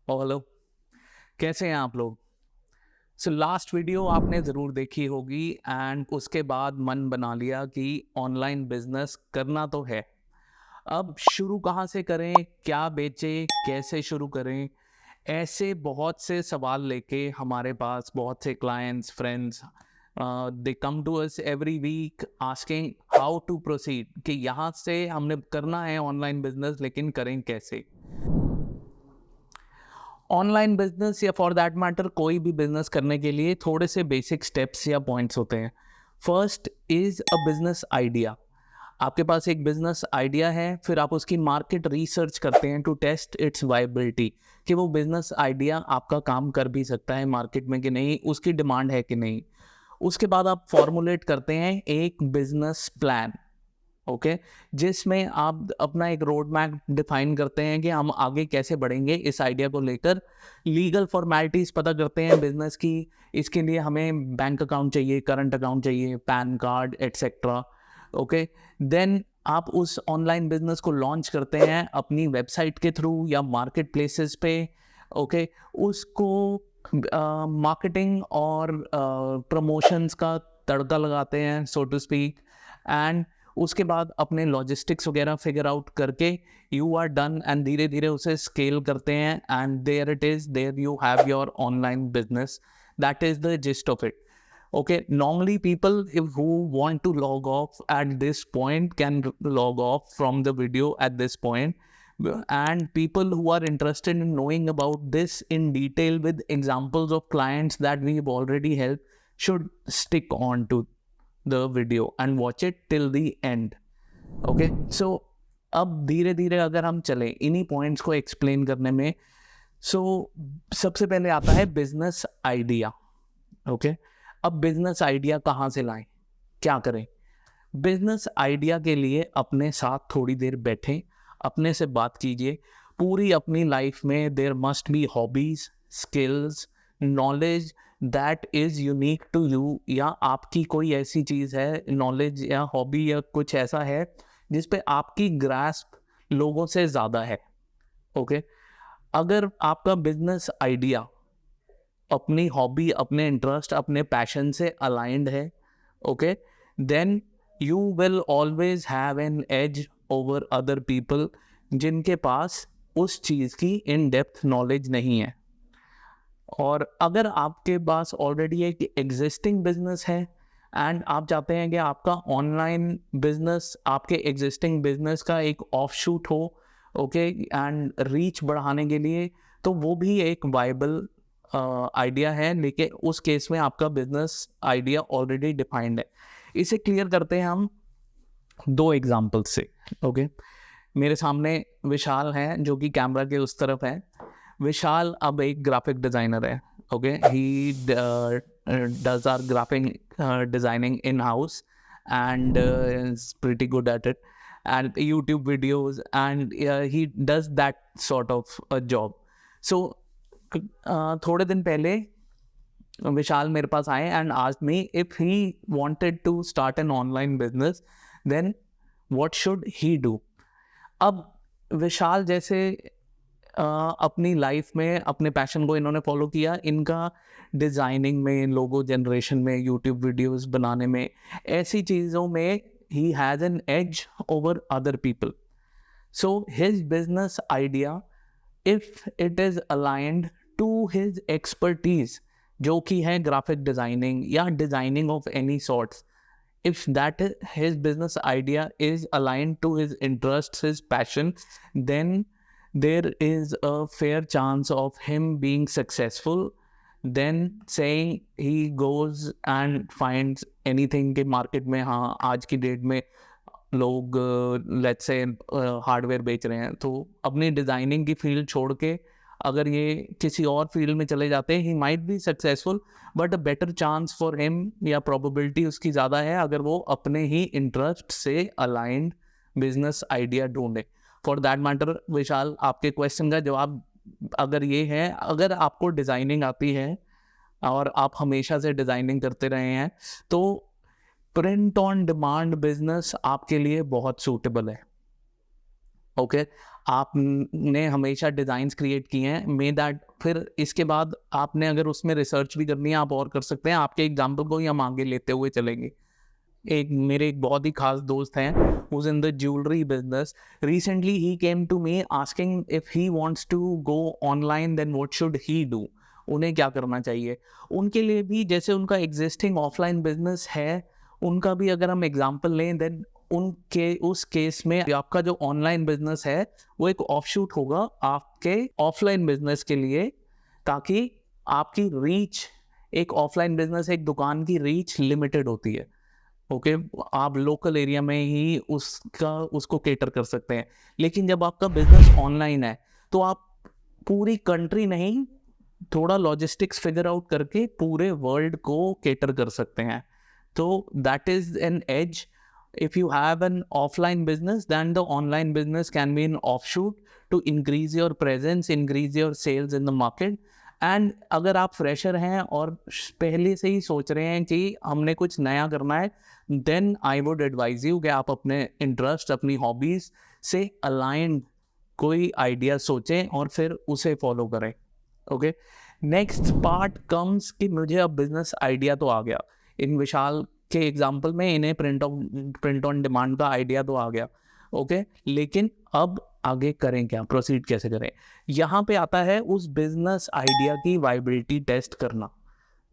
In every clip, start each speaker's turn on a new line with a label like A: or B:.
A: Hello, कैसे हैं आप लोग? सो लास्ट वीडियो आपने ज़रूर देखी होगी एंड उसके बाद मन बना लिया कि ऑनलाइन बिजनेस करना तो है। अब शुरू कहाँ से करें, क्या बेचें, कैसे शुरू करें? ऐसे बहुत से सवाल लेके हमारे पास बहुत से clients, friends they come to us every week asking how to proceed कि यहाँ से हमने करना है ऑनलाइन बिजनेस लेकिन करें कैसे? ऑनलाइन बिजनेस या फॉर दैट मैटर कोई भी बिजनेस करने के लिए थोड़े से बेसिक स्टेप्स या पॉइंट्स होते हैं। First is a business idea. आपके पास एक बिजनेस आइडिया है, फिर आप उसकी मार्केट रिसर्च करते हैं टू टेस्ट इट्स वाइबिलिटी कि वो बिजनेस आइडिया आपका काम कर भी सकता है मार्केट में कि नहीं, उसकी डिमांड है कि नहीं। उसके बाद आप फॉर्मुलेट करते हैं एक बिजनेस प्लान। ओके, जिसमें आप अपना एक रोड मैप डिफाइन करते हैं कि हम आगे कैसे बढ़ेंगे इस आइडिया को लेकर। लीगल फॉर्मेलिटीज पता करते हैं बिजनेस की। इसके लिए हमें बैंक अकाउंट चाहिए, करंट अकाउंट चाहिए, PAN card etcetera. Okay, then आप उस ऑनलाइन बिजनेस को लॉन्च करते हैं अपनी वेबसाइट के थ्रू या मार्केट प्लेसेस पे। ओके, उसको मार्केटिंग और प्रमोशंस का तड़का लगाते हैं सो टू स्पीक। एंड उसके बाद अपने लॉजिस्टिक्स वगैरह फिगर आउट करके यू आर डन एंड धीरे धीरे उसे स्केल करते हैं and there it is, there you have your online business. That is the gist of it. Okay, normally people who want to log off at this point can log off from the video at this point. And people who are interested in knowing about this in detail with examples of clients that we've already helped should stick on to the video and watch it till the end. Okay, so अब धीरे धीरे अगर हम चलें इन्हीं points को explain करने में, सो सबसे पहले आता है बिजनेस आइडिया. ओके, अब बिजनेस आइडिया कहाँ से लाएं, क्या करें? बिजनेस आइडिया के लिए अपने साथ थोड़ी देर बैठें, अपने से बात कीजिए. पूरी अपनी लाइफ में there must be hobbies, skills, knowledge that is unique to you, या आपकी कोई ऐसी चीज़ है, नॉलेज या हॉबी या कुछ ऐसा है जिस पे आपकी ग्रास्प लोगों से ज़्यादा है. ओके, अगर आपका बिजनेस आइडिया अपनी हॉबी, अपने इंटरेस्ट, अपने पैशन से अलाइंड है, okay, then you will always have an edge over other people जिनके पास उस चीज़ की इन डेप्थ नॉलेज नहीं है. और अगर आपके पास ऑलरेडी एक एग्जिस्टिंग बिजनेस है एंड आप चाहते हैं कि आपका ऑनलाइन बिजनेस आपके एग्जिस्टिंग बिजनेस का एक ऑफशूट हो, ओके, एंड रीच बढ़ाने के लिए, तो वो भी एक वाइबल आइडिया है, लेकिन उस केस में आपका बिजनेस आइडिया ऑलरेडी डिफाइंड है. इसे क्लियर करते हैं हम दो एग्जाम्पल से. ओके, मेरे सामने विशाल है जो कि कैमरा के उस तरफ है. विशाल अब एक ग्राफिक डिज़ाइनर है. Okay, he does our graphic designing in house and is pretty good at it, and YouTube videos, and he does that sort of a job. So थोड़े दिन पहले विशाल मेरे पास आए and asked me if he wanted to start an online business, then what should he do. अब विशाल जैसे अपनी life में अपने पैशन को इन्होंने फॉलो किया, इनका डिज़ाइनिंग में, लोगो जनरेशन में, यूट्यूब वीडियोस बनाने में, ऐसी चीज़ों में he has an edge over other people. So his business idea, if it is aligned to his expertise जो कि है ग्राफिक डिज़ाइनिंग या designing of any sorts, if that his business idea is aligned to his interests, his passion, then there is a fair chance of him being successful. Then saying he goes and finds anything के market में, हाँ आज की date में लोग let's say hardware बेच रहे हैं, तो अपनी डिज़ाइनिंग की फील्ड छोड़ के अगर ये किसी और फील्ड में चले जाते हैं, he might be successful, but a better chance for him या प्रोबेबिलिटी उसकी ज़्यादा है अगर वो अपने ही इंटरेस्ट से अलाइंड बिजनेस आइडिया ढूंढे. फॉर दैट मैटर विशाल, आपके क्वेश्चन का जवाब अगर ये है, अगर आपको डिज़ाइनिंग आती है और आप हमेशा से डिज़ाइनिंग करते रहे हैं, तो प्रिंट ऑन डिमांड बिजनेस आपके लिए बहुत सूटेबल है. ओके आपने हमेशा डिज़ाइंस क्रिएट किए हैं, मे दैट फिर इसके बाद आपने अगर उसमें रिसर्च भी करनी है आप और कर सकते हैं। आपके एग्जाम्पल को ही हम आगे लेते हुए चलेंगे। एक बहुत ही खास दोस्त हैं, who's in the jewelry business. Recently he came to me asking if he wants to go online, then what should he do? उन्हें क्या करना चाहिए? उनके लिए भी जैसे उनका एग्जिस्टिंग ऑफलाइन बिजनेस है, उनका भी अगर हम एग्जांपल लें, देन उनके उस केस में आपका जो ऑनलाइन बिजनेस है वो एक ऑफशूट होगा आपके ऑफलाइन बिजनेस के लिए, ताकि आपकी रीच, एक ऑफलाइन बिजनेस, एक दुकान की रीच लिमिटेड होती है। ओके आप लोकल एरिया में ही उसको केटर कर सकते हैं। लेकिन जब आपका बिजनेस ऑनलाइन है तो आप पूरी कंट्री नहीं, थोड़ा लॉजिस्टिक्स फिगर आउट करके पूरे वर्ल्ड को केटर कर सकते हैं। तो that is an edge. if you have an offline business, then the online business can be an offshoot to increase your presence, increase your sales in the market. And अगर आप fresher हैं और पहले से ही सोच रहे हैं कि हमने कुछ नया करना है, then I would advise you कि आप अपने इंटरेस्ट, अपनी हॉबीज़ से अलाइंड कोई आइडिया सोचें और फिर उसे फॉलो करें। ओके नेक्स्ट पार्ट कम्स कि मुझे अब बिजनेस आइडिया तो आ गया। इन विशाल के एग्जाम्पल में इन्हें प्रिंट ऑन डिमांड का आइडिया तो आ गया। ओके लेकिन अब आगे करें क्या, प्रोसीड कैसे करें? यहाँ पे आता है उस बिजनेस आइडिया की वाइबिलिटी टेस्ट करना।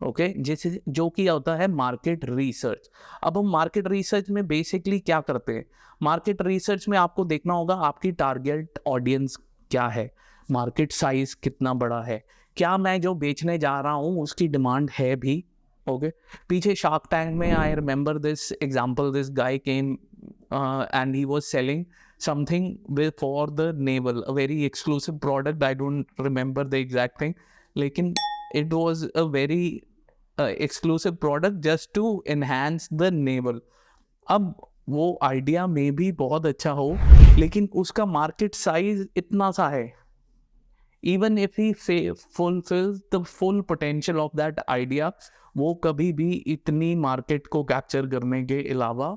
A: ओके जैसे जो कि होता है मार्केट रिसर्च। अब हम मार्केट रिसर्च में बेसिकली क्या करते हैं? मार्केट रिसर्च में आपको देखना होगा आपकी टारगेट ऑडियंस क्या है, मार्केट साइज कितना बड़ा है, क्या मैं जो बेचने जा रहा हूँ उसकी डिमांड है भी। ओके पीछे शार्क टैंक में I remember this example, this guy came and he was selling something with for the naval, a very exclusive product. I don't remember the exact thing, लेकिन it was a very exclusive product just to enhance the naval. अब वो idea में भी बहुत अच्छा हो लेकिन उसका मार्केट साइज इतना सा है, even if he fulfills the full potential of that idea, वो कभी भी इतनी मार्केट को कैप्चर करने के अलावा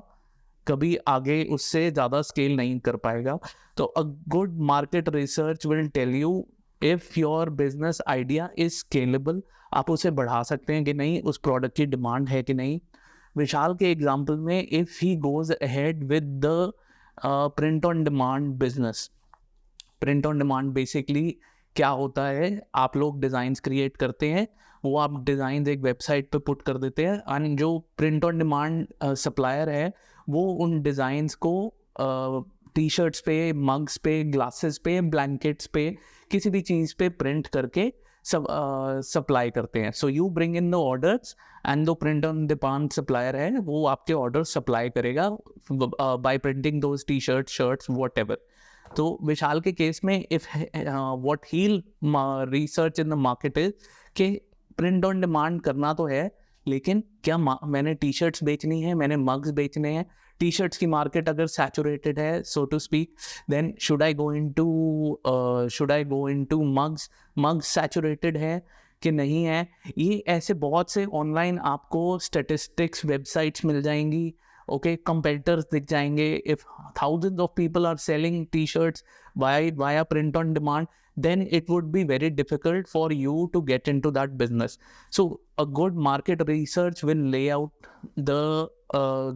A: कभी आगे उससे ज़्यादा स्केल नहीं कर पाएगा। तो a good market research will tell you if your business idea is scalable, आप उसे बढ़ा सकते हैं कि नहीं, उस प्रोडक्ट की डिमांड है कि नहीं। विशाल के एग्जाम्पल में if he goes ahead with the print on demand business, print on demand basically क्या होता है, आप लोग डिज़ाइंस क्रिएट करते हैं, वो आप डिज़ाइन एक वेबसाइट पे पुट कर देते हैं एंड जो प्रिंट ऑन डिमांड सप्लायर है वो उन डिज़ाइंस को टी शर्ट्स पे, मग्स पे, ग्लासेस पे, ब्लैंकेट्स पे, किसी भी चीज़ पे प्रिंट करके सप्लाई करते हैं। So you bring in the orders and दो प्रिंट ऑन डिमांड सप्लायर है वो आपके ऑर्डर सप्लाई करेगा by printing those T shirt, shirts, whatever. तो विशाल के केस में if what he'll research in the market is कि प्रिंट ऑन डिमांड करना तो है लेकिन क्या मैंने टी शर्ट्स बेचनी है, मैंने मग्स बेचने हैं। टी शर्ट्स की मार्केट अगर सैचुरेटेड है so to speak, then should I go into mugs, mugs saturated है कि नहीं है। ये ऐसे बहुत से ऑनलाइन आपको स्टेटिस्टिक्स वेबसाइट्स मिल जाएंगी। ओके कंपेटिटर्स दिख जाएंगे। If thousands of people are selling t-shirts via print on demand, then it would be very difficult for you to get into that business. So a good market research will lay out the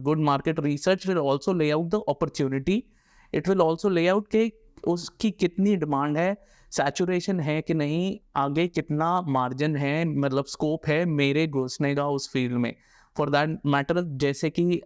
A: good market research will also lay out the opportunity. It will also lay out कि उसकी कितनी demand है, saturation है कि नहीं, आगे कितना margin है, मतलब स्कोप है मेरे घुसने का उस फील्ड में। फॉर दैट मैटर जैसे कि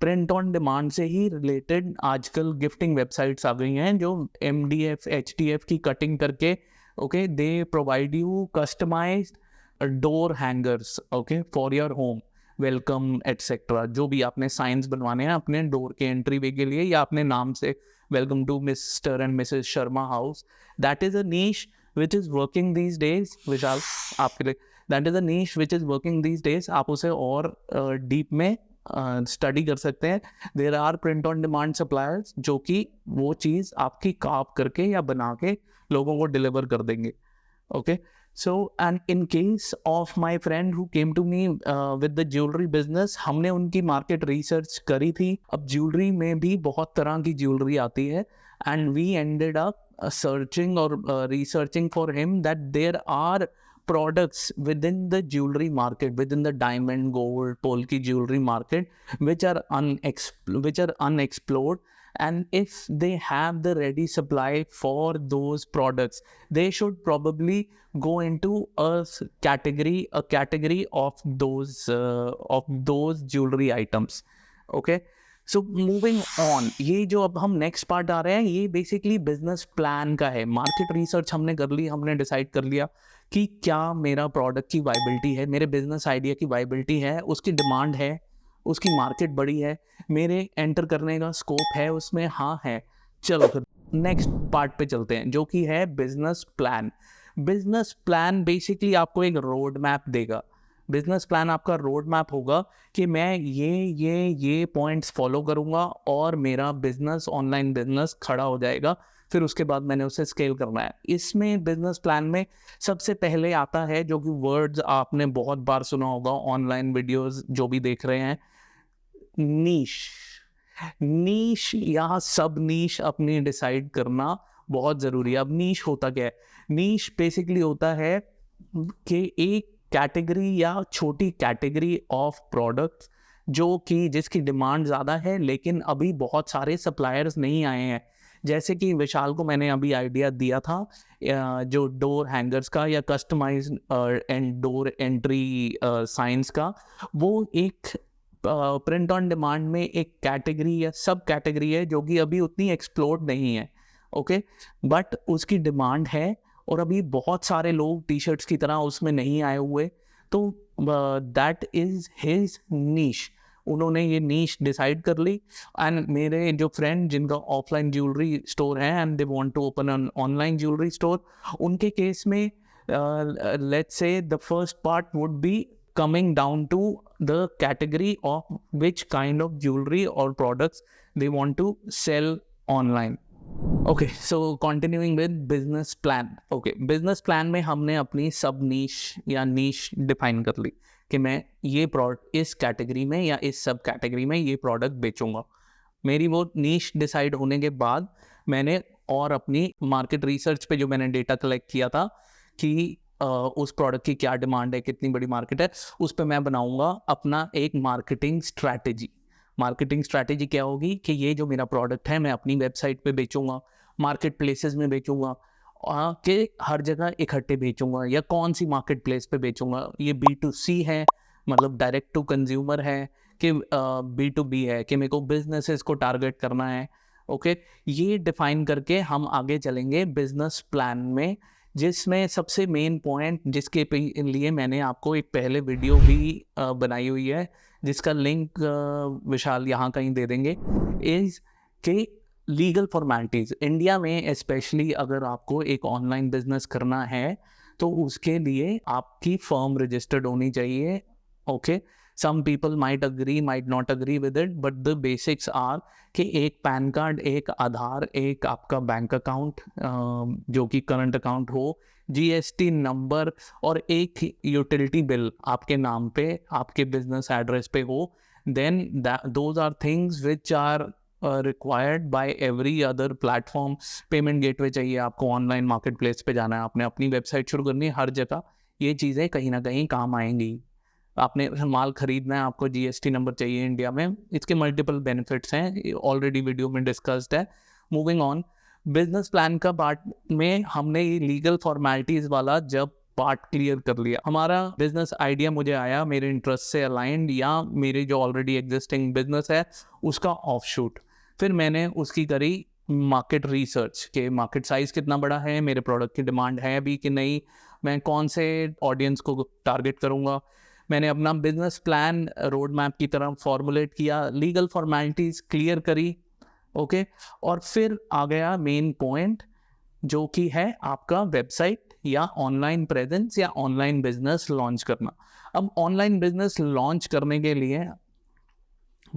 A: प्रिंट ऑन डिमांड से ही रिलेटेड आजकल गिफ्टिंग वेबसाइट्स आ गई हैं जो MDF HTF की कटिंग करके okay they provide you customised door hangers okay for your home, welcome etcetera, जो भी आपने साइंस बनवाने हैं अपने डोर के एंट्री वे के लिए या अपने नाम से welcome to mister and missus Sharma house. That is a niche which is working these days. Vishal आपके लिए that is a niche which is working these days. आप उसे और डीप में स्टडी कर सकते हैं। There are print on demand suppliers जो कि वो चीज़ आपकी काप करके या बना के लोगों को डिलीवर कर देंगे। Okay, so and in case of my friend who came to me with the jewelry business, हमने उनकी मार्केट रिसर्च करी थी. अब ज्वेलरी में भी बहुत तरह की ज्वेलरी आती है, and we ended up searching or researching for him that there are products within the jewelry market, within the diamond, gold, polki jewelry market, which are unexplored, and if they have the ready supply for those products, they should probably go into a category of those jewelry items. Okay, so moving on, ये जो अब हम next part आ रहे हैं, ये basically business plan का है. Market research हमने कर ली, हमने डिसाइड कर लिया कि क्या मेरा प्रोडक्ट की वाइबिलिटी है, मेरे बिजनेस आइडिया की वाइबिलिटी है, उसकी डिमांड है, उसकी मार्केट बड़ी है, मेरे एंटर करने का स्कोप है उसमें, हाँ है. चलो फिर नेक्स्ट पार्ट पे चलते हैं, जो कि है business plan. Business plan basically आपको एक रोड मैप देगा. बिजनेस प्लान आपका रोड मैप होगा कि मैं ये पॉइंट्स फॉलो करूंगा और मेरा बिजनेस, ऑनलाइन बिजनेस खड़ा हो जाएगा. फिर उसके बाद मैंने उसे स्केल करना है. इसमें बिजनेस प्लान में सबसे पहले आता है, जो कि वर्ड्स आपने बहुत बार सुना होगा ऑनलाइन वीडियोस जो भी देख रहे हैं, नीश. नीश या सब नीश अपनी डिसाइड करना बहुत ज़रूरी है. अब नीश होता क्या है? नीश बेसिकली होता है कि एक कैटेगरी या छोटी कैटेगरी ऑफ प्रोडक्ट्स जो कि जिसकी डिमांड ज़्यादा है, लेकिन अभी बहुत सारे सप्लायर्स नहीं आए हैं. जैसे कि विशाल को मैंने अभी आइडिया दिया था जो डोर हैंगर्स का या customise and door entry signs का, वो एक प्रिंट ऑन डिमांड में एक कैटेगरी या सब कैटेगरी है जो कि अभी उतनी एक्सप्लोर्ड नहीं है. ओके, बट उसकी डिमांड है और अभी बहुत सारे लोग टी शर्ट्स की तरह उसमें नहीं आए हुए. तो दैट इज हिज नीश. उन्होंने ये नीश डिसाइड कर ली. एंड मेरे जो फ्रेंड जिनका ऑफलाइन ज्वेलरी स्टोर है and they want to open an online jewellery store, उनके केस में let's say the first part would be coming down to the category of which kind of jewelry or products they want to sell online. Okay, so continuing with business plan. Okay, business plan में हमने अपनी सब नीश या नीश define कर ली कि मैं ये product इस कैटेगरी में या इस सब कैटेगरी में ये प्रोडक्ट बेचूंगा. मेरी वो नीश डिसाइड होने के बाद मैंने और अपनी मार्केट रिसर्च पे जो मैंने डेटा कलेक्ट किया था कि उस प्रोडक्ट की क्या डिमांड है, कितनी बड़ी मार्केट है, उस पर मैं बनाऊंगा अपना एक मार्केटिंग स्ट्रैटेजी. मार्केटिंग स्ट्रैटेजी क्या होगी कि ये जो मेरा प्रोडक्ट है मैं अपनी वेबसाइट पे बेचूंगा, मार्केट प्लेसेस में बेचूंगा, कि हर जगह इकट्ठे बेचूंगा, या कौन सी मार्केट प्लेस पे बेचूंगा. ये B2C है, मतलब डायरेक्ट टू कंज्यूमर है, कि B2B है, कि मेरे को बिजनेसेस को टारगेट करना है. ओके, ये डिफाइन करके हम आगे चलेंगे बिजनेस प्लान में, जिसमें सबसे मेन पॉइंट जिसके लिए मैंने आपको एक पहले वीडियो भी बनाई हुई है, जिसका लिंक विशाल यहाँ कहीं दे देंगे, इज़ कि लीगल फॉर्मेलिटीज़. इंडिया में स्पेशली अगर आपको एक ऑनलाइन बिजनेस करना है तो उसके लिए आपकी फर्म रजिस्टर्ड होनी चाहिए. Okay, some people might agree, might not agree with it, but the basics are कि एक पैन कार्ड, एक आधार, एक आपका बैंक अकाउंट जो कि करंट अकाउंट हो, GST नंबर और एक यूटिलिटी बिल आपके नाम पे, आपके बिजनेस एड्रेस पे हो. then those are things which are required by every other platform. Payment gateway चाहिए आपको, ऑनलाइन मार्केट प्लेस पे जाना है, आपने अपनी वेबसाइट शुरू करनी है, हर जगह ये चीज़ें कहीं ना कहीं काम आएंगी. आपने माल खरीदना है, आपको GST नंबर चाहिए इंडिया में. इसके मल्टीपल बेनिफिट्स हैं, ऑलरेडी वीडियो में डिस्कस्ड है. मूविंग ऑन, बिजनेस प्लान का पार्ट में हमने ये लीगल फॉर्मेलिटीज़ वाला जब पार्ट क्लियर कर लिया, हमारा बिजनेस आइडिया मुझे आया मेरे इंटरेस्ट से अलाइंड या मेरे जो ऑलरेडी एग्जिस्टिंग बिजनेस है उसका ऑफशूट. फिर मैंने उसकी करी मार्केट रिसर्च के मार्केट साइज़ कितना बड़ा है, मेरे प्रोडक्ट की डिमांड है भी कि नहीं, मैं कौन से ऑडियंस को टारगेट करूँगा. मैंने अपना बिजनेस प्लान रोड मैप की तरह फॉर्मुलेट किया, लीगल फॉर्मेलिटीज़ क्लियर करी. ओके, और फिर आ गया मेन पॉइंट जो कि है आपका वेबसाइट या ऑनलाइन प्रेजेंस या ऑनलाइन बिजनेस लॉन्च करना. अब ऑनलाइन बिजनेस लॉन्च करने के लिए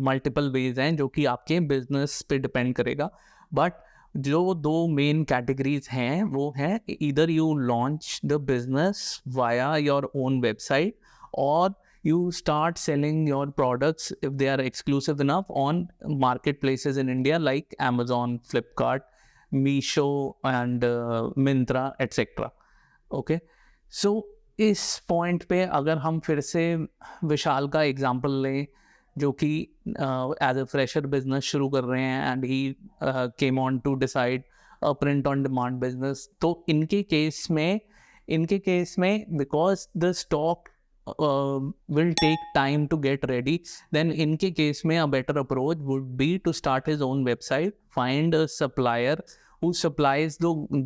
A: मल्टीपल वेज हैं जो कि आपके बिजनेस पे डिपेंड करेगा, बट जो दो मेन कैटेगरीज हैं वो है either you launch the business via your own website और you start selling your products if they are exclusive enough on marketplaces in India like Amazon, Flipkart, Meesho and Myntra etc. Okay, so इस point पे अगर हम फिर से विशाल का example लें जो कि एज अ फ्रेशर बिजनेस शुरू कर रहे हैं and he came on to decide a print on demand business, तो इनके केस में because the stock will take time to get ready, then इनके केस में a better approach would be to start his own website, find a supplier who supplies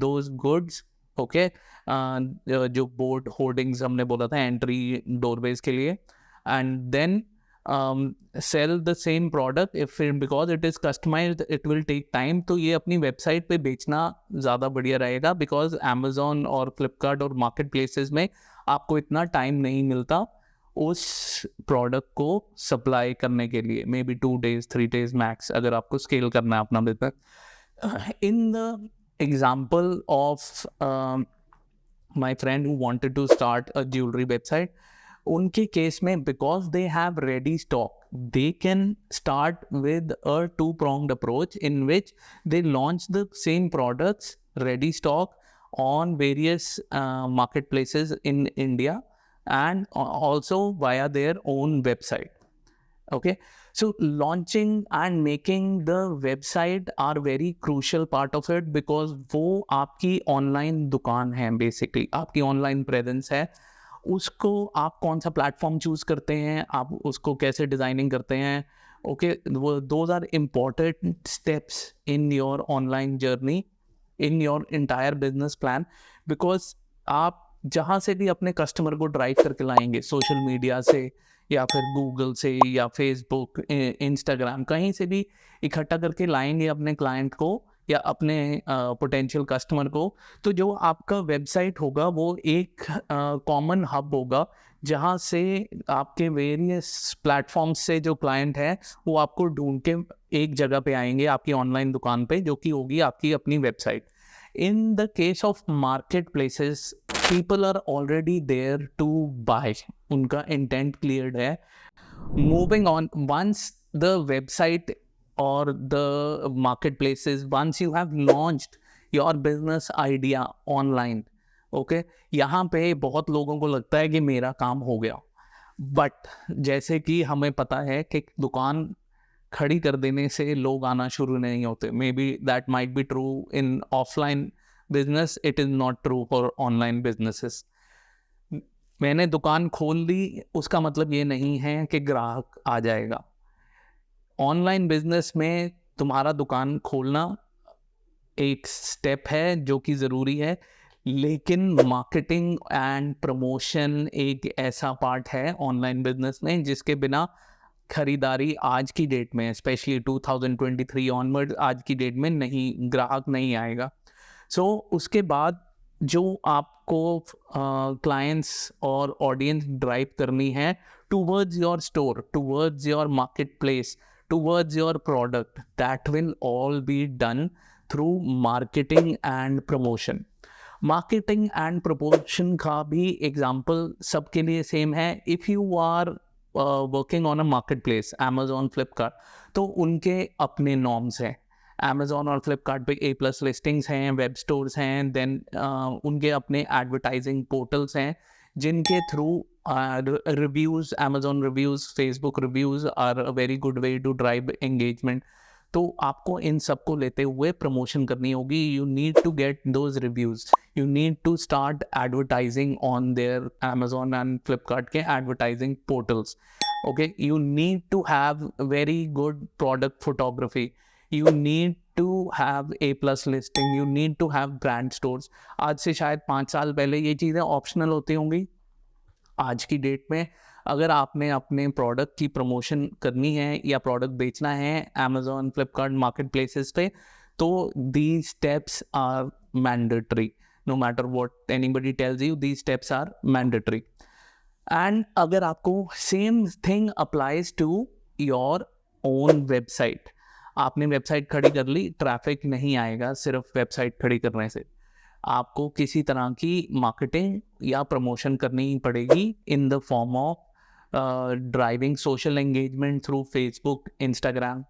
A: those goods. Okay, जो board hoardings हमने बोला था entry doorways के लिए, and then sell the same product if because it is customized it will take time. तो ये अपनी website पे बेचना ज़्यादा बढ़िया रहेगा बिकॉज Amazon और Flipkart और मार्केट प्लेसेस में आपको इतना टाइम नहीं मिलता उस प्रोडक्ट को सप्लाई करने के लिए, maybe 2 days 3 days max अगर आपको स्केल करना है अपना business. In the example of my friend who wanted to start a jewellery website, उनके केस में because they have ready stock they can start with a two-pronged approach in which they launch the same products ready stock on various marketplaces in India and also via their own website. Okay, so launching and making the website are very crucial part of it because वो आपकी online दुकान है, basically आपकी online presence है. उसको आप कौन सा प्लेटफॉर्म चूज करते हैं, आप उसको कैसे डिजाइनिंग करते हैं. Okay, those are important steps in your online journey, in your entire business plan, because आप जहाँ से भी अपने कस्टमर को ड्राइव करके लाएंगे, सोशल मीडिया से या फिर गूगल से या फेसबुक, इंस्टाग्राम, कहीं से भी इकट्ठा करके लाएंगे अपने क्लाइंट को या अपने पोटेंशियल कस्टमर को, तो जो आपका वेबसाइट होगा वो एक कॉमन हब होगा जहाँ से आपके वेरियस प्लेटफॉर्म्स से जो क्लाइंट है वो आपको ढूंढ के एक जगह पे आएंगे आपकी ऑनलाइन दुकान पे, जो कि होगी आपकी अपनी website. In the case of market places people are already there to buy, उनका इंटेंट क्लियर्ड है. Moving on, once the website or the marketplaces, once you have launched your business idea online, okay, यहाँ पे बहुत लोगों को लगता है कि मेरा काम हो गया, बट जैसे कि हमें पता है कि दुकान खड़ी कर देने से लोग आना शुरू नहीं होते. May be that might be true in offline business, it is not true for online businesses. मैंने दुकान खोल दी उसका मतलब ये नहीं है कि ग्राहक आ जाएगा. ऑनलाइन बिजनेस में तुम्हारा दुकान खोलना एक स्टेप है जो कि ज़रूरी है, लेकिन मार्केटिंग एंड प्रमोशन एक ऐसा पार्ट है ऑनलाइन बिजनेस में जिसके बिना खरीदारी आज की डेट में, स्पेशली 2023 ऑनवर्ड, आज की डेट में नहीं, ग्राहक नहीं आएगा. सो उसके बाद जो आपको क्लाइंट्स और ऑडियंस ड्राइव करनी है towards your store, towards your market place, towards your product, that will all be done through marketing and promotion. Marketing and promotion का भी example सबके लिए same है. If you are working on a marketplace, Amazon, Flipkart, तो उनके अपने norms हैं. Amazon और Flipkart पे A+ listings हैं, वेब स्टोर्स हैं, देन उनके अपने एडवर्टाइजिंग पोर्टल्स हैं जिनके through reviews, Amazon reviews, Facebook reviews are a very good way to drive engagement. तो आपको इन सबको लेते हुए प्रमोशन करनी होगी. You need to get those reviews. You need to start advertising on their Amazon and Flipkart के advertising portals. Okay, you need to have very good product photography. You need to have A+ listing. You need to have brand stores. आज से शायद 5 साल पहले ये चीज़ें optional होती होंगी. आज की डेट में अगर आपने अपने प्रोडक्ट की प्रमोशन करनी है या प्रोडक्ट बेचना है Amazon, Flipkart, मार्केट प्लेसेस पे, तो these steps are mandatory. No matter what anybody tells you, these steps are mandatory. And अगर आपको same thing applies to your own website, आपने वेबसाइट खड़ी कर ली, ट्रैफिक नहीं आएगा सिर्फ वेबसाइट खड़ी करने से। आपको किसी तरह की मार्केटिंग या प्रमोशन करनी पड़ेगी इन the form of driving social engagement through Facebook, Instagram,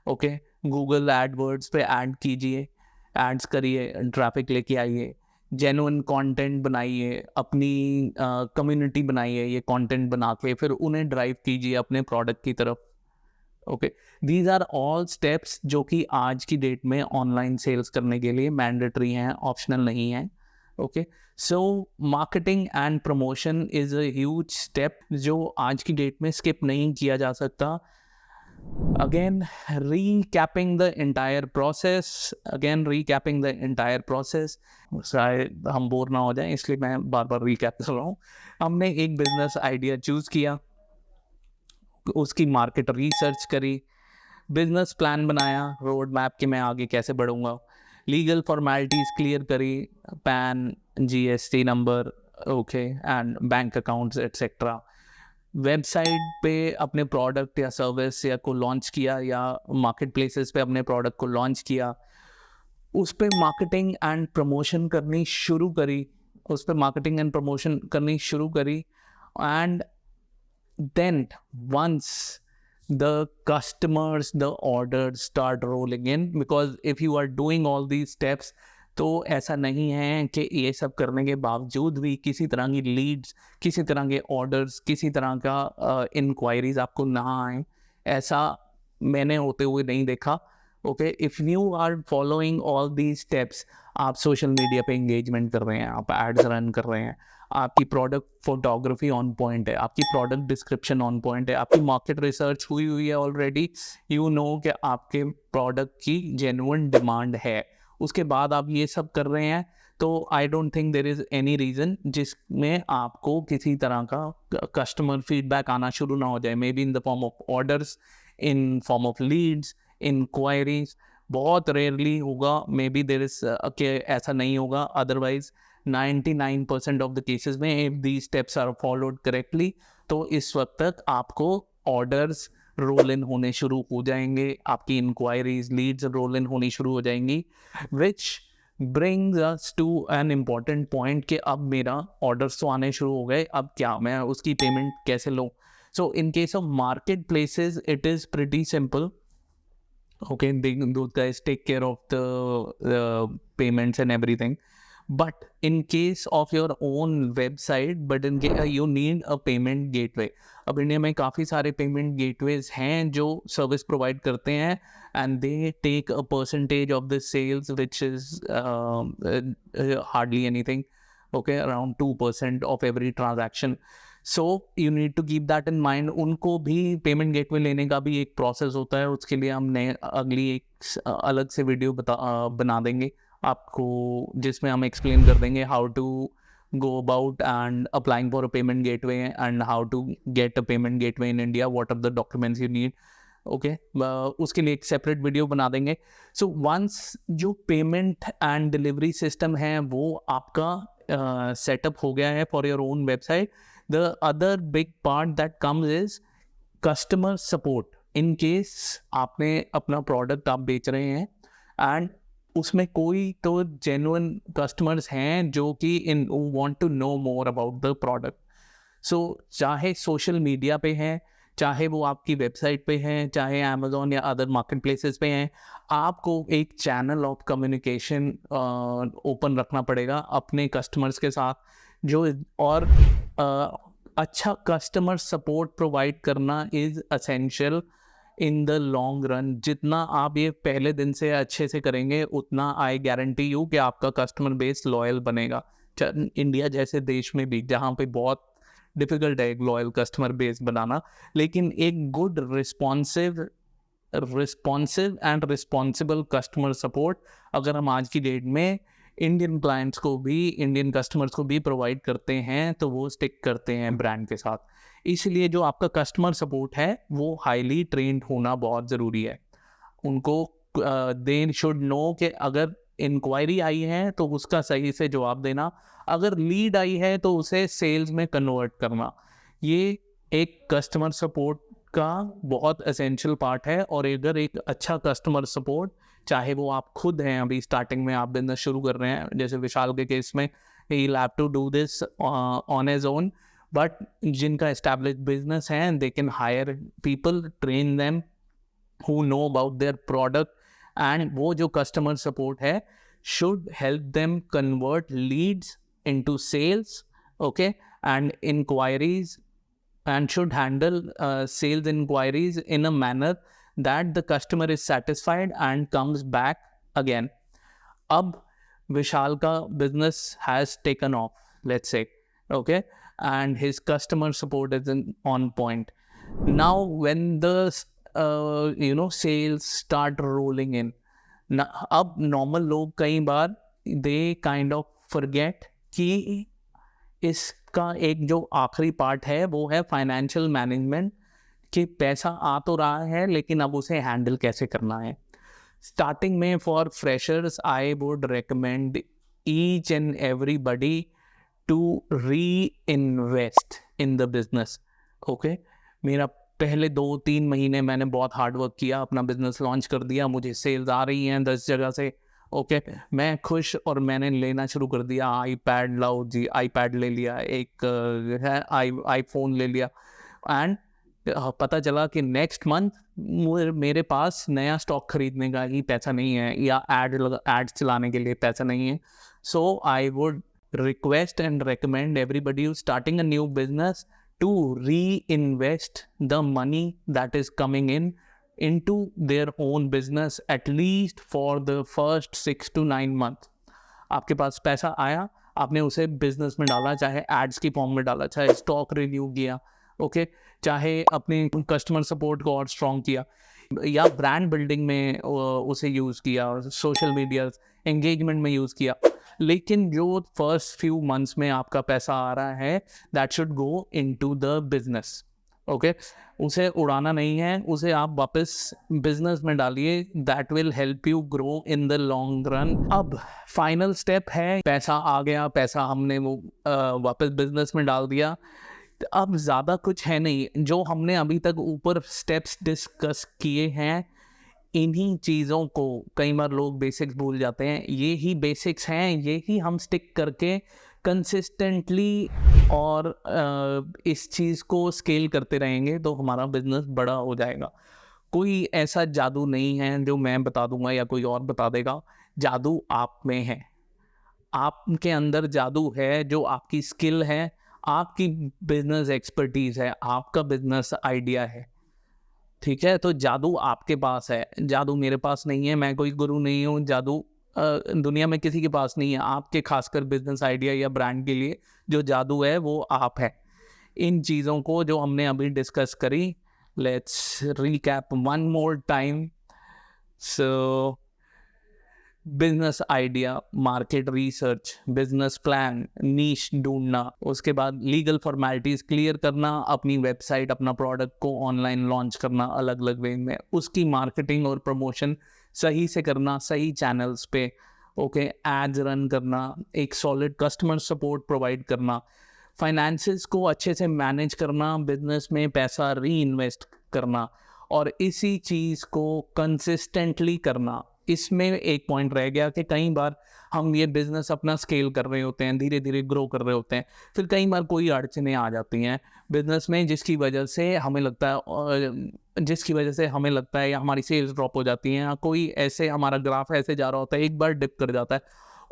A: okay. Google AdWords पे ऐड कीजिए, एड्स करिए, ट्रैफिक लेके आइए, जेन्युइन कंटेंट बनाइए, अपनी कम्युनिटी बनाइए, ये कंटेंट बना के फिर उन्हें ड्राइव कीजिए अपने प्रोडक्ट की तरफ, okay. These are all steps जो कि आज की डेट में ऑनलाइन सेल्स करने के लिए मैंडेटरी हैं, ऑप्शनल नहीं है, okay. So marketing and promotion is a huge step जो आज की डेट में स्किप नहीं किया जा सकता। Again, recapping the entire process, शायद हम बोर ना हो जाएं इसलिए मैं बार बार रिकैप कर रहा हूँ। हमने एक बिजनेस आइडिया चूज किया, उसकी मार्केट रिसर्च करी, बिजनेस प्लान बनाया, रोड मैप के मैं आगे कैसे बढ़ूंगा, लीगल फॉर्मेलिटीज क्लियर करी, pan, GST number, okay, and bank accounts etcetera. Website पे अपने प्रोडक्ट या सर्विस या को लॉन्च किया या मार्केट प्लेसेस पे अपने प्रोडक्ट को लॉन्च किया, उस पे मार्केटिंग एंड प्रमोशन करनी शुरू करी, and then once the customers, the orders start rolling in, because if you are doing all these steps, तो ऐसा नहीं है कि ये सब करने के बावजूद भी किसी तरह की लीड्स, किसी तरह के ऑर्डर्स, किसी तरह का इंक्वायरीज आपको ना आए, ऐसा मैंने होते हुए नहीं देखा, okay. If you are following all these steps, आप सोशल मीडिया पे इंगेजमेंट कर रहे हैं, आप एड्स रन कर रहे हैं, आपकी प्रोडक्ट फोटोग्राफी ऑन पॉइंट है, आपकी प्रोडक्ट डिस्क्रिप्शन ऑन पॉइंट है, आपकी मार्केट रिसर्च हुई है ऑलरेडी, यू नो कि आपके प्रोडक्ट की जेन्युइन डिमांड है, उसके बाद आप ये सब कर रहे हैं, तो I don't think there is any reason जिसमें आपको किसी तरह का कस्टमर फीडबैक आना शुरू ना हो जाए, maybe in the form of orders, in form of leads, enquiries. बहुत रेयरली होगा, मे बी देयर इज कि ऐसा नहीं होगा, अदरवाइज 99% ऑफ द केसेस में if the steps are followed correctly, तो इस वक्त तक आपको ऑर्डर्स रोल इन होने शुरू हो जाएंगे, आपकी इंक्वायरीज, लीड्स रोल इन होनी शुरू हो जाएंगी, which brings us to an important point कि अब मेरा ऑर्डर्स तो आने शुरू हो गए, अब क्या मैं उसकी पेमेंट कैसे लूँ। So in case of market places it is pretty simple, okay, those guys take care of the payments and everything, but in case of your own website, but in case you need a payment gateway, अब India में काफ़ी सारे payment gateways हैं जो service provide करते हैं, and they take a percentage of the sales which is hardly anything, okay, around 2% of every transaction. So you need to keep that in mind. उनको भी पेमेंट गेटवे लेने का भी एक प्रोसेस होता है, उसके लिए हम नए अगली एक अलग से वीडियो बना देंगे आपको, जिसमें हम एक्सप्लेन कर देंगे how to go about and applying for a payment gateway and how to get a payment gateway in India, what are the documents you need, okay. उसके लिए एक सेपरेट वीडियो बना देंगे। सो वंस जो payment and delivery system है वो आपका setup हो गया है for your own website, the other big part that comes is customer support. in case आपने अपना प्रोडक्ट आप बेच रहे हैं एंड उसमें कोई तो जेन्युइन कस्टमर्स हैं जो कि in want to know more about the product, so चाहे सोशल मीडिया पे हैं, चाहे वो आपकी वेबसाइट पे हैं, चाहे अमेज़ॉन या अदर मार्केट प्लेसेस पे हैं, आपको एक चैनल ऑफ कम्युनिकेशन ओपन रखना पड़ेगा अपने कस्टमर्स के साथ, जो और अच्छा कस्टमर सपोर्ट प्रोवाइड करना is essential in the long run. जितना आप ये पहले दिन से अच्छे से करेंगे उतना आई गारंटी यू कि आपका कस्टमर बेस लॉयल बनेगा। इंडिया जैसे देश में भी जहाँ पे बहुत डिफ़िकल्ट है एक लॉयल कस्टमर बेस बनाना, लेकिन एक good responsive and responsible customer support अगर हम आज की डेट में इंडियन क्लाइंट्स को भी, इंडियन कस्टमर्स को भी प्रोवाइड करते हैं तो वो स्टिक करते हैं ब्रांड के साथ। इसलिए जो आपका कस्टमर सपोर्ट है वो हाईली ट्रेंड होना बहुत ज़रूरी है। उनको दे शुड नो कि अगर इंक्वायरी आई है तो उसका सही से जवाब देना, अगर लीड आई है तो उसे सेल्स में कन्वर्ट करना। ये एक कस्टमर सपोर्ट का बहुत एसेंशियल पार्ट है। और अगर एक अच्छा कस्टमर सपोर्ट, चाहे वो आप खुद हैं, अभी स्टार्टिंग में आप बिजनेस शुरू कर रहे हैं, जैसे विशाल के केस में he have to do this on his own, but जिनका एस्टैब्लिश बिजनेस है they can hire people, train them who know about their product, and वो जो customer support है should help them convert leads into sales, okay, and inquiries, and should handle sales inquiries in a manner that the customer is satisfied and comes back again. अब विशाल का business has taken off, let's say, okay, and his customer support is on point. Now when the sales start rolling in, अब normal लोग कई बार they kind of forget कि इसका एक जो आखिरी पार्ट है वो है फाइनेंशियल मैनेजमेंट, कि पैसा आ तो रहा है लेकिन अब उसे हैंडल कैसे करना है। स्टार्टिंग में for freshers I would recommend each and everybody to reinvest in the business, okay. मेरा पहले 2-3 महीने मैंने बहुत हार्ड वर्क किया, अपना बिजनेस लॉन्च कर दिया, मुझे सेल्स आ रही हैं 10 जगह से, ओके, मैं खुश, और मैंने लेना शुरू कर दिया आईपैड, लाओ जी आईपैड ले लिया, एक है आईफोन ले लिया, एंड पता चला कि नेक्स्ट मंथ मेरे पास नया स्टॉक खरीदने का ही पैसा नहीं है, या एड्स चलाने के लिए पैसा नहीं है। So I would request and recommend everybody who's starting a new business to reinvest the money that is coming in into their own business at least for the first 6 to 9 months. आपके पास पैसा आया, आपने उसे business में डाला, चाहे ads की form में डाला, चाहे स्टॉक रिन्यू किया, ओके, चाहे अपने कस्टमर सपोर्ट को और स्ट्रॉन्ग किया, या ब्रांड बिल्डिंग में उसे यूज़ किया, सोशल मीडिया एंगेजमेंट में यूज़ किया, लेकिन जो फर्स्ट फ्यू मंथ्स में आपका पैसा आ रहा है that should go into the business, okay. उसे उड़ाना नहीं है, उसे आप वापस बिजनेस में डालिए, that will help you grow in the long run. अब फाइनल स्टेप है, पैसा आ गया, पैसा हमने वो वापस बिजनेस में डाल दिया, अब ज़्यादा कुछ है नहीं। जो हमने अभी तक ऊपर स्टेप्स डिस्कस किए हैं, इन्हीं चीज़ों को कई बार लोग बेसिक्स भूल जाते हैं, ये ही बेसिक्स हैं, ये ही हम स्टिक करके कंसिस्टेंटली और इस चीज़ को स्केल करते रहेंगे तो हमारा बिजनेस बड़ा हो जाएगा। कोई ऐसा जादू नहीं है जो मैं बता दूंगा या कोई और बता देगा, जादू आप में है, आपके अंदर जादू है, जो आपकी स्किल है, आपकी बिजनेस एक्सपर्टीज़ है, आपका बिजनेस आइडिया है, ठीक है। तो जादू आपके पास है, जादू मेरे पास नहीं है, मैं कोई गुरु नहीं हूँ, जादू दुनिया में किसी के पास नहीं है। आपके खासकर बिजनेस आइडिया या ब्रांड के लिए जो जादू है वो आप है। इन चीज़ों को जो हमने अभी डिस्कस करी, let's recap one more time. So business idea, market research, business plan, niche ढूंढना, उसके बाद लीगल फॉर्मेलिटीज क्लियर करना, अपनी वेबसाइट, अपना प्रोडक्ट को ऑनलाइन लॉन्च करना अलग अलग वे में, उसकी मार्केटिंग और प्रमोशन सही से करना, सही चैनल्स पे, ओके, एड्स रन करना, एक सॉलिड कस्टमर सपोर्ट प्रोवाइड करना, फाइनेंसेस को अच्छे से मैनेज करना, बिजनेस में पैसा री इन्वेस्ट करना, और इसी चीज़ को कंसिस्टेंटली करना। इसमें एक पॉइंट रह गया कि कई बार हम ये बिज़नेस अपना स्केल कर रहे होते हैं, धीरे धीरे ग्रो कर रहे होते हैं, फिर कई बार कोई अड़चनें आ जाती हैं बिज़नेस में, जिसकी वजह से हमें लगता है या हमारी सेल्स ड्रॉप हो जाती हैं, या कोई ऐसे हमारा ग्राफ ऐसे जा रहा होता है, एक बार डिप कर जाता है।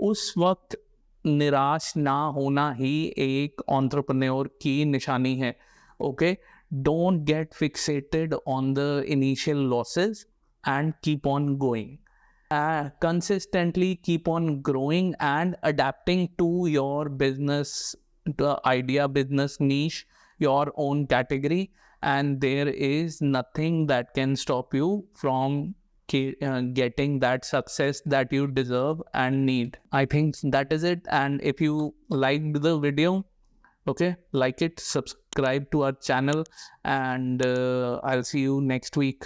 A: उस वक्त निराश ना होना ही एक एंटरप्रेन्योर की निशानी है, okay. Don't get fixated on the initial losses and keep on going. Consistently keep on growing and adapting to your business, the idea, business niche, your own category, and there is nothing that can stop you from getting that success that you deserve and need. I think that is it. And if you liked the video, okay, like it, subscribe to our channel, and I'll see you next week.